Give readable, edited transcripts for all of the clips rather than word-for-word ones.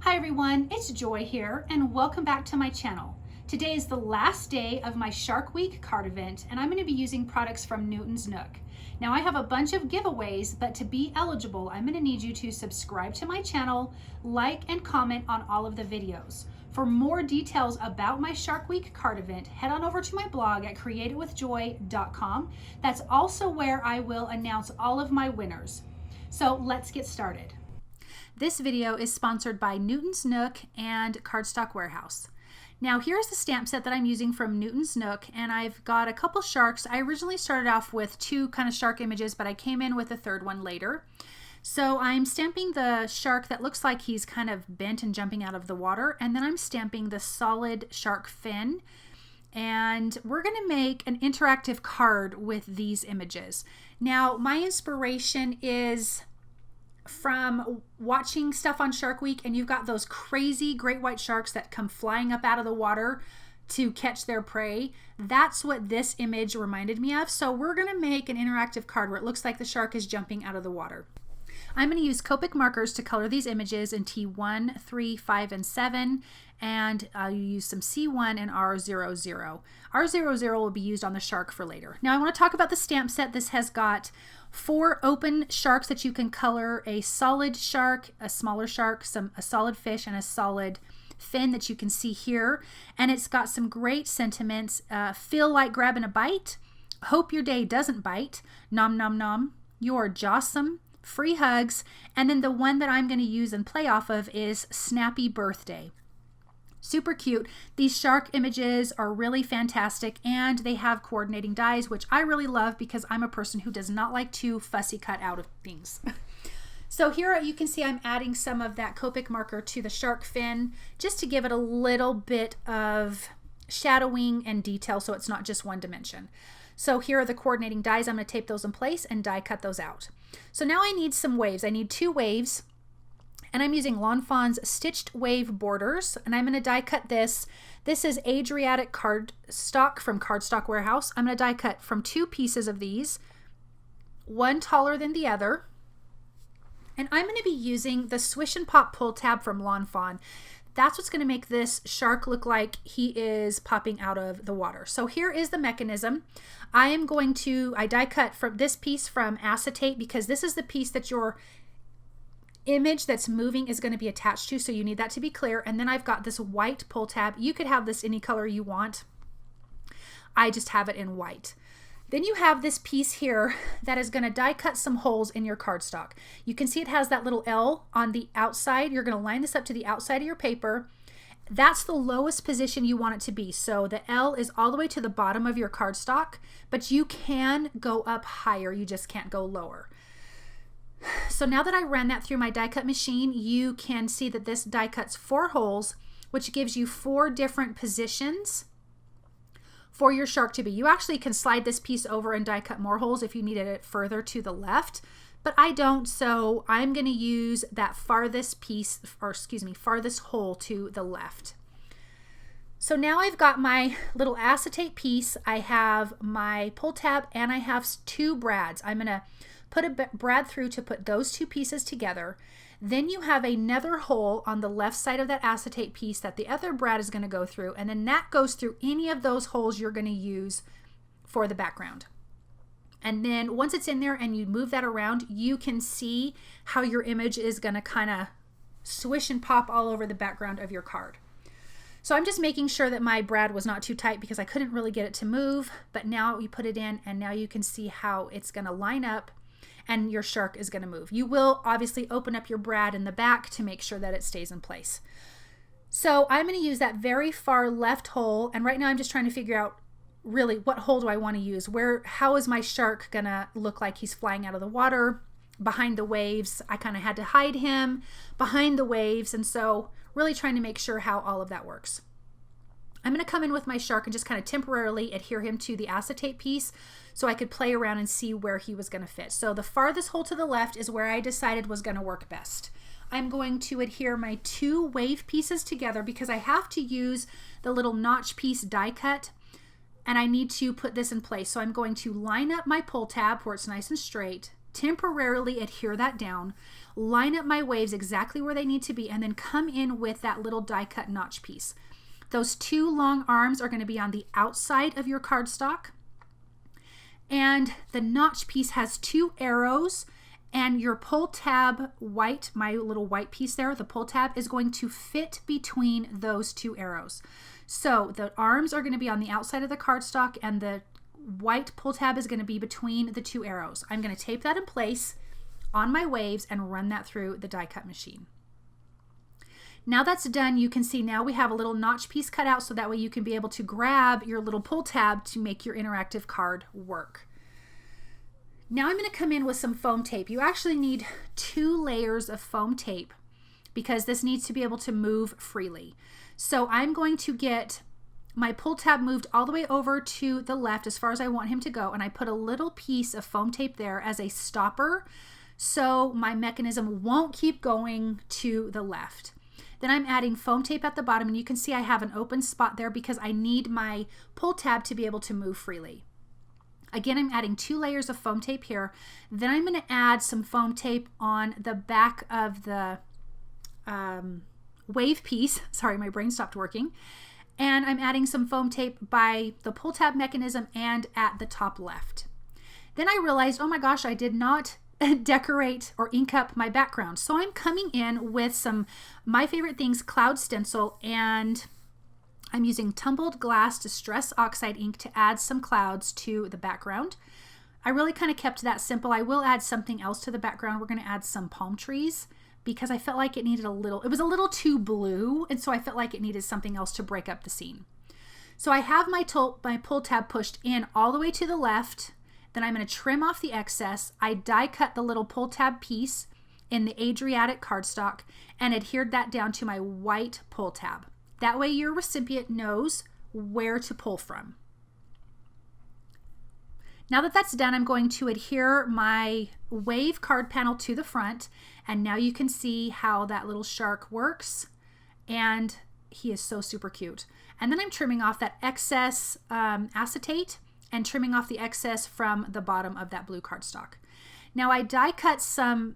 Hi everyone, it's Joy here and welcome back to my channel. Today is the last day of my Shark Week card event and I'm going to be using products from Newton's Nook. Now I have a bunch of giveaways, but to be eligible I'm going to need you to subscribe to my channel, like and comment on all of the videos. For more details about my Shark Week card event, head on over to my blog at createitwithjoy.com. That's also where I will announce all of my winners. So let's get started. This video is sponsored by Newton's Nook and Cardstock Warehouse. Now here's the stamp set that I'm using from Newton's Nook, and I've got a couple sharks. I originally started off with two kind of shark images, but I came in with a third one later. So I'm stamping the shark that looks like he's kind of bent and jumping out of the water, and then I'm stamping the solid shark fin. And we're going to make an interactive card with these images. Now my inspiration is from watching stuff on Shark Week, and you've got those crazy great white sharks that come flying up out of the water to catch their prey. That's what this image reminded me of. So we're going to make an interactive card where it looks like the shark is jumping out of the water. I'm going to use Copic markers to color these images in T1, 3, 5, and 7, and I'll use some C1 and R00. R00 will be used on the shark for later. Now I want to talk about the stamp set. This has got 4 open sharks that you can color: a solid shark, a smaller shark, a solid fish, and a solid fin that you can see here. And it's got some great sentiments. Feel like grabbing a bite. Hope your day doesn't bite. Nom nom nom. You're jawsome. Free hugs. And then the one that I'm going to use and play off of is Snappy Birthday. Super cute. These shark images are really fantastic, and they have coordinating dies, which I really love because I'm a person who does not like to fussy cut out of things. So here you can see I'm adding some of that Copic marker to the shark fin just to give it a little bit of shadowing and detail so it's not just one dimension. So here are the coordinating dies. I'm going to tape those in place and die cut those out. So now I need some waves. I need 2 waves. And I'm using Lawn Fawn's Stitched Wave Borders, and I'm going to die cut this. This is Adriatic cardstock from Cardstock Warehouse. I'm going to die cut from 2 pieces of these, one taller than the other. And I'm going to be using the Swish and Pop pull tab from Lawn Fawn. That's what's going to make this shark look like he is popping out of the water. So here is the mechanism. I die cut from this piece from acetate because this is the piece that your image that's moving is going to be attached to, so you need that to be clear. And then I've got this white pull tab. You could have this any color you want. I just have it in white. Then you have this piece here that is going to die cut some holes in your cardstock. You can see it has that little L on the outside. You're going to line this up to the outside of your paper. That's the lowest position you want it to be. So the L is all the way to the bottom of your cardstock, but you can go up higher. You just can't go lower. So now that I ran that through my die cut machine, you can see that this die cuts 4 holes, which gives you 4 different positions for your shark to be. You actually can slide this piece over and die cut more holes if you needed it further to the left, but I don't, so I'm going to use that farthest piece, or excuse me, farthest hole to the left. So now I've got my little acetate piece, I have my pull tab, and I have 2 brads. I'm going to put a brad through to put those 2 pieces together. Then you have another hole on the left side of that acetate piece that the other brad is going to go through, and then that goes through any of those holes you're going to use for the background. And then once it's in there and you move that around, you can see how your image is going to kind of swish and pop all over the background of your card. So I'm just making sure that my brad was not too tight because I couldn't really get it to move, but now you put it in and now you can see how it's going to line up and your shark is going to move. You will obviously open up your brad in the back to make sure that it stays in place. So I'm going to use that very far left hole, and right now I'm just trying to figure out really what hole do I want to use. How is my shark going to look like he's flying out of the water behind the waves? I kind of had to hide him behind the waves, and so really trying to make sure how all of that works. I'm going to come in with my shark and just kind of temporarily adhere him to the acetate piece so I could play around and see where he was going to fit. So the farthest hole to the left is where I decided was going to work best. I'm going to adhere my 2 wave pieces together because I have to use the little notch piece die cut, and I need to put this in place. So I'm going to line up my pull tab where it's nice and straight, temporarily adhere that down, line up my waves exactly where they need to be, and then come in with that little die cut notch piece. Those two long arms are going to be on the outside of your cardstock, and the notch piece has two arrows, and your pull tab white, my little white piece there, the pull tab is going to fit between those two arrows. So the arms are going to be on the outside of the cardstock, and the white pull tab is going to be between the two arrows. I'm going to tape that in place on my waves and run that through the die cut machine. Now that's done, you can see now we have a little notch piece cut out, so that way you can be able to grab your little pull tab to make your interactive card work. Now I'm going to come in with some foam tape. You actually need 2 layers of foam tape because this needs to be able to move freely. So I'm going to get my pull tab moved all the way over to the left as far as I want him to go, and I put a little piece of foam tape there as a stopper so my mechanism won't keep going to the left. Then I'm adding foam tape at the bottom, and you can see I have an open spot there because I need my pull tab to be able to move freely. Again, I'm adding 2 layers of foam tape here. Then I'm going to add some foam tape on the back of the wave piece. Sorry, my brain stopped working. And I'm adding some foam tape by the pull tab mechanism and at the top left. Then I realized, oh my gosh, I did not decorate or ink up my background. So I'm coming in with some My Favorite Things cloud stencil, and I'm using Tumbled Glass Distress Oxide ink to add some clouds to the background. I really kind of kept that simple. I will add something else to the background. We're going to add some palm trees because I felt like it needed it was a little too blue, and so I felt like it needed something else to break up the scene. So I have my pull tab pushed in all the way to the left. Then I'm going to trim off the excess. I die cut the little pull tab piece in the Adriatic cardstock and adhered that down to my white pull tab. That way your recipient knows where to pull from. Now that that's done, I'm going to adhere my wave card panel to the front, and now you can see how that little shark works, and he is so super cute. And then I'm trimming off that excess acetate and trimming off the excess from the bottom of that blue cardstock. Now I die cut some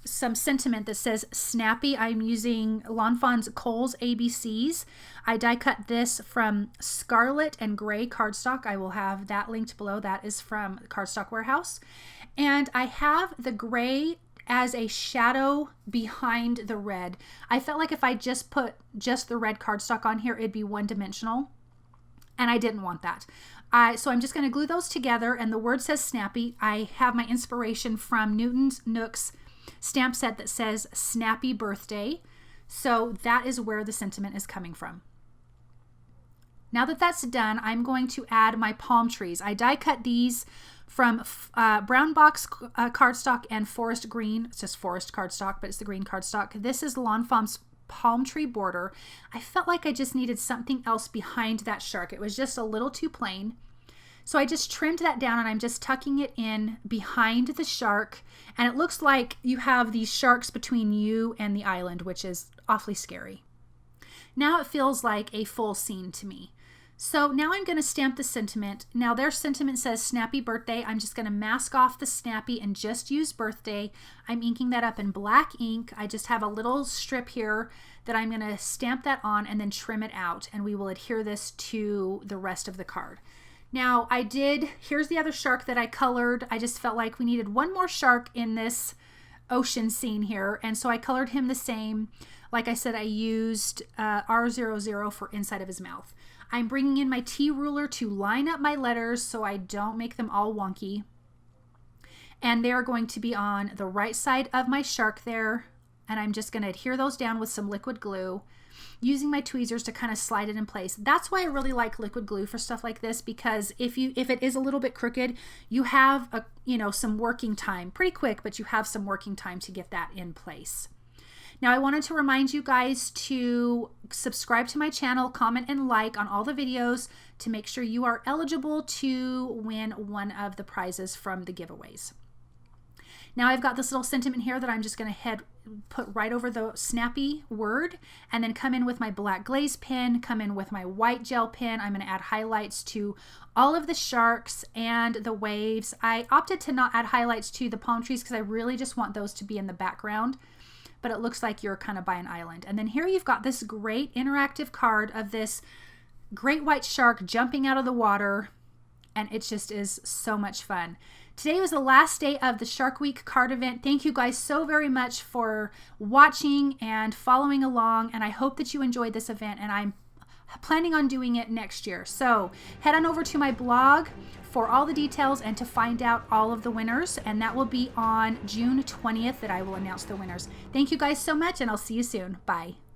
sentiment that says Snappy. I'm using Lawn Fawn's Kohl's ABCs. I die cut this from Scarlet and Gray cardstock. I will have that linked below. That is from Cardstock Warehouse. And I have the gray as a shadow behind the red. I felt like if I just put just the red cardstock on here, it'd be one-dimensional, and I didn't want that. So I'm just going to glue those together, and the word says Snappy. I have my inspiration from Newton's Nook's stamp set that says Snappy Birthday. So that is where the sentiment is coming from. Now that that's done, I'm going to add my palm trees. I die cut these from brown box cardstock and forest green. It's just forest cardstock, but it's the green cardstock. This is Lawn Fawn's palm tree border. I felt like I just needed something else behind that shark. It was just a little too plain. So I just trimmed that down, and I'm just tucking it in behind the shark. And it looks like you have these sharks between you and the island, which is awfully scary. Now it feels like a full scene to me. So now I'm going to stamp the sentiment. Now their sentiment says Snappy Birthday. I'm just going to mask off the Snappy and just use Birthday. I'm inking that up in black ink. I just have a little strip here that I'm going to stamp that on and then trim it out, and we will adhere this to the rest of the card. Now here's the other shark that I colored. I just felt like we needed one more shark in this ocean scene here, and so I colored him the same. Like I said, I used R00 for inside of his mouth. I'm bringing in my T ruler to line up my letters so I don't make them all wonky. And they're going to be on the right side of my shark there. And I'm just going to adhere those down with some liquid glue, using my tweezers to kind of slide it in place. That's why I really like liquid glue for stuff like this, because if it is a little bit crooked, you have some working time, pretty quick, but you have some working time to get that in place. Now I wanted to remind you guys to subscribe to my channel, comment and like on all the videos to make sure you are eligible to win one of the prizes from the giveaways. Now I've got this little sentiment here that I'm just going to put right over the snappy word, and then come in with my black glaze pen, come in with my white gel pen. I'm going to add highlights to all of the sharks and the waves. I opted to not add highlights to the palm trees because I really just want those to be in the background, but it looks like you're kind of by an island. And then here you've got this great interactive card of this great white shark jumping out of the water, and it just is so much fun. Today was the last day of the Shark Week card event. Thank you guys so very much for watching and following along, and I hope that you enjoyed this event, and I'm planning on doing it next year. So head on over to my blog for all the details and to find out all of the winners, and that will be on June 20th that I will announce the winners. Thank you guys so much, and I'll see you soon. Bye.